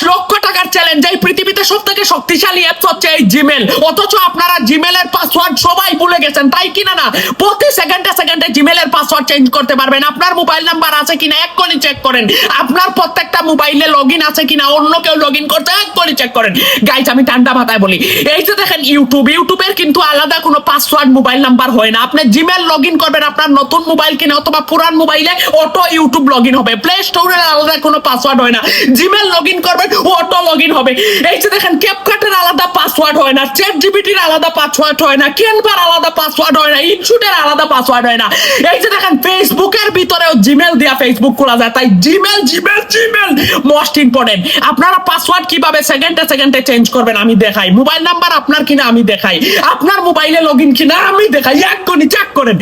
লক্ষ টাকার চ্যালেঞ্জ, এই পৃথিবীতে সব থেকে শক্তিশালী অ্যাপস হচ্ছে এই জিমেল, অথচ আপনারা জিমেলের পাসওয়ার্ড সবাই ভুলে গেছেন, তাই কিনা না? প্রতি সেকেন্ডে সেকেন্ডে জিমেলের পাসওয়ার্ড চেঞ্জ করতে পারবেন। আপনার মোবাইল নাম্বার আছে কিনা এক্ষুনি চেক করেন, আপনার প্রত্যেকটা মোবাইলে লগ ইন আছে কিনা, অন্য কেউ লগ ইন করতে এক্ষুনি চেক করেন। গাইজ আমি ঠান্ডা মাথায় বলি, এই যে দেখেন ইউটিউবের কিন্তু আলাদা কোনো পাসওয়ার্ড মোবাইল নাম্বার হয় না। আপনি জিমেল লগ ইন করবেন আপনার নতুন মোবাইল কিনে অথবা পুরান মোবাইলে, অটো ইউটিউব লগ ইন হবে। প্লে স্টোরের আলাদা কোনো পাসওয়ার্ড হয় না, জিমেল লগ ইন করবেন অটো লগ ইন হবে। এই যে দেখেন ক্যাপকাটের আলাদা পাসওয়ার্ড হয় না, চ্যাট জিপিটির আলাদা পাসওয়ার্ড হয় না, ক্যানভার আলাদা পাসওয়ার্ড হয় না, ইনশুটের আলাদা পাসওয়ার্ড হয় না। এই যে দেখেন ফেসবুকের ভিতরেও জিমেল দিয়া ফেসবুক খোলা যায়, তাই Gmail Gmail Gmail most important. আপনারা পাসওয়ার্ড কিভাবে সেকেন্ডে সেকেন্ডে চেঞ্জ করবেন আমি দেখাই, মোবাইল নাম্বার আপনার কিনা আমি দেখাই, আপনার মোবাইলে লগ ইন কিনা আমি দেখাই, এক্ষুনি চেক করেন।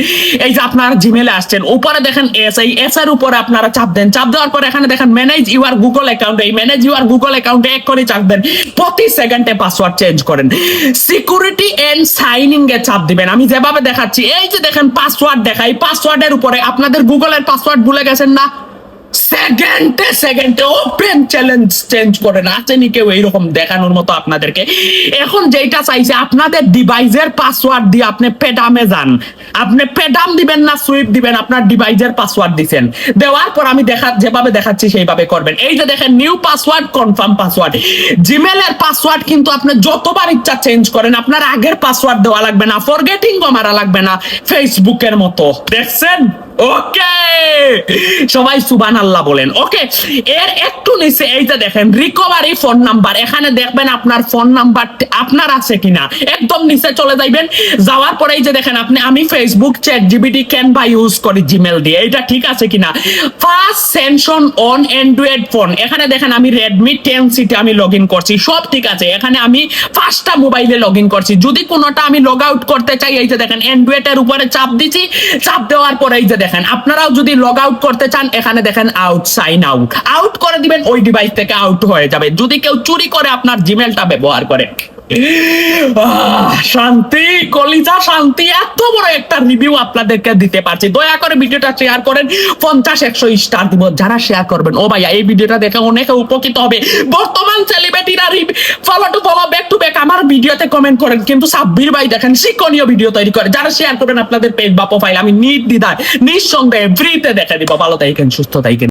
এই যে আপনারা জিমেলে আসছেন, উপরে দেখেন এস, এই এস এর উপরে আপনারা চাপ দেন, চাপ দেওয়ার পরে এখানে দেখেন ম্যানেজ ইউর গুগল অ্যাকাউন্ট, এই ম্যানেজ ইউর গুগল অ্যাকাউন্টে এক্ষুনি চাপ দেন, প্রতি সেকেন্ডে পাসওয়ার্ড চেঞ্জ করেন। সিকিউরিটি এন্ড সাইনিং এ চাপ দিবেন, আমি যেভাবে দেখাচ্ছি। এই যে দেখেন পাসওয়ার্ড দেখাই, পাসওয়ার্ডের উপরে আপনাদের গুগলের পাসওয়ার্ড ভুলে গেছেন না, সেকেন্ডে সেকেন্ডে ওপেন চ্যালেঞ্জ চেঞ্জ করে না, আসেনি কেউ এইরকম দেখানোর মতো আপনাদেরকে। এখন যেটা চাইছে আপনাদের ডিভাইসের পাসওয়ার্ড দিয়ে আপনি পেডামে যান, আপনি পেডাম দিবেন না সুইপ দিবেন, আপনার ডিভাইসের পাসওয়ার্ড দিবেন, দেওয়ার পর আমি যেভাবে দেখাচ্ছি সেইভাবে করবেন। এই যে দেখেন নিউ পাসওয়ার্ড কনফার্ম পাসওয়ার্ড, জিমেলের পাসওয়ার্ড কিন্তু আপনি যতবার ইচ্ছা চেঞ্জ করেন, আপনার আগের পাসওয়ার্ড দেওয়া লাগবে না, ফরগেটিং মারা লাগবে না ফেসবুকের মতো, দেখছেন? ওকে, সবাই সুবহানাল্লাহ বলেন। ওকে, এর একটু নিচে এই যে দেখেন রিকভারি ফোন নাম্বার, এখানে দেখবেন আপনার ফোন নাম্বার আপনার আছে কিনা, একদম নিচে চলে যাইবেন। যাওয়ার পরে এই যে দেখেন আমি Facebook, chat GPT, Canva use করি জিমেল দিয়ে, এটা ঠিক আছে কিনা। ফার্স্ট সেনশন অন অ্যান্ড্রয়েড ফোন, এখানে দেখেন আমি রেডমি 10C তে আমি লগ ইন করছি, সব ঠিক আছে। এখানে আমি 5টা মোবাইলে লগ ইন করছি, যদি কোনোটা আমি লগ আউট করতে চাই এই যে দেখেন অ্যান্ড্রয়েডের উপরে চাপ দিছি, চাপ দেওয়ার পরে এই যে দেখেন আপনারাও যদি লগ আউট করতে চান এখানে দেখেন আউট, সাইন আউট, আউট করে দিবেন, ওই ডিভাইস থেকে আউট হয়ে যাবে যদি কেউ চুরি করে আপনার জিমেলটা ব্যবহার করে। শান্তি, কলিজা শান্তি, এত বড় একটা রিভিউ আপনাদেরকে দিতে পারছি। দয়া করে ভিডিওটা শেয়ার করেন, 50-100 স্টার দিব যারা শেয়ার করবেন। ও ভাইয়া এই ভিডিওটা দেখে অনেকে উপকৃত হবে। বর্তমান সেলিব্রিটিরা follow to follow, back to back আমার ভিডিওতে কমেন্ট করেন, কিন্তু সাব্বির ভাই দেখেন শিক্ষণীয় ভিডিও তৈরি করে, যারা শেয়ার করবেন আপনাদের পেজ বা প্রোফাইল আমি নির্দ্বিধায় নিঃসন্দেহে ফ্রিতে দেখে দিব। ভালো থাকেন, সুস্থ থাকেন।